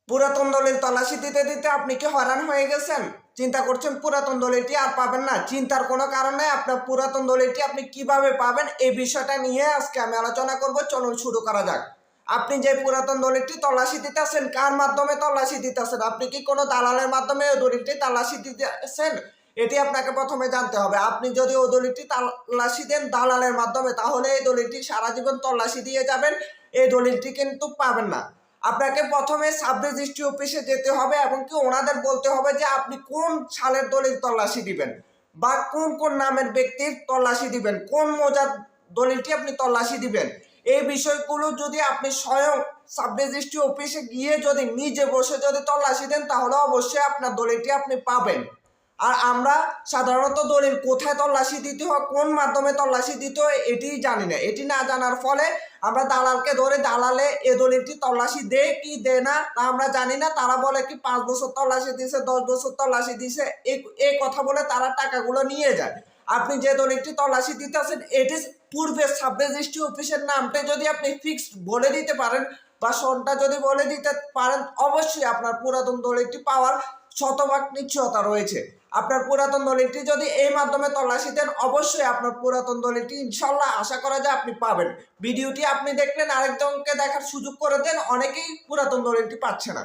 পুরাতন দলিল তল্লাশি দিতে দিতে আপনি কি হয়রান হয়ে গেছেন? চিন্তা করছেন পুরাতন দলিলটি আর পাবেন না? চিন্তার কোনো কারণ নেই। আপনার পুরাতন দলিলটি আপনি কিভাবে পাবেন এই বিষয়টা নিয়ে আজকে আমি আলোচনা করব। চলুন শুরু করা যাক। আপনি যে পুরাতন দলিলটি তল্লাশি দিতেছেন, কার মাধ্যমে তল্লাশি দিতেছেন? আপনি কি কোনো দালালের মাধ্যমে ওই দলিলটি তল্লাশি দিতেছেন? এটি আপনাকে প্রথমে জানতে হবে। আপনি যদি ওই দলিলটি তল্লাশি দেন দালালের মাধ্যমে, তাহলে এই দলিলটি সারা জীবন তল্লাশি দিয়ে যাবেন, এই দলিলটি কিন্তু পাবেন না। আপনাকে প্রথমে সাব রেজিস্ট্রি অফিসে যেতে হবে এবং কি ওনাদের বলতে হবে যে আপনি কোন সালের দলিল তল্লাশি দিবেন বা কোন কোন নামের ব্যক্তির তল্লাশি দিবেন, কোন মৌজার দলিলটি আপনি তল্লাশি দিবেন। এই বিষয়গুলো যদি আপনি স্বয়ং সাব রেজিস্ট্রি অফিসে গিয়ে যদি নিজে বসে যদি তল্লাশি দেন, তাহলে অবশ্যই আপনার দলিলটি আপনি পাবেন। আর আমরা সাধারণত দলিল কোথায় তল্লাশি দিতে হয়, কোন মাধ্যমে তল্লাশি দিতে হয় এটি জানি না। এটি না জানার ফলে আমরা দালালকে ধরে, দালালে এ দলিলটি তল্লাশি দেয় কি দেয় না তা আমরা জানি না। তারা বলে কি 5 বছর তল্লাশি দিছে, 10 বছর তল্লাশি দিছে, এই কথা বলে তারা টাকাগুলো নিয়ে যায়। আপনি যে দলিলটি তল্লাশি দিতেছেন এটি পূর্বে সাব রেজিস্ট্রি অফিসের নামটা যদি আপনি ফিক্সড বলে দিতে পারেন বা সনটা যদি বলে দিতে পারেন, অবশ্যই আপনার পুরাতন দলিলটি পাওয়ার শতভাগ নিশ্চয়তা রয়েছে। আপনার পুরাতন দলিলটি যদি এই মাধ্যমে তল্লাশি দেন, অবশ্যই আপনার পুরাতন দলিলটি ইনশাল্লাহ আশা করা যায় আপনি পাবেন। ভিডিওটি আপনি দেখলেন, আরেকজনকে দেখার সুযোগ করে দেন, অনেকেই পুরাতন দলিলটি পাচ্ছে না।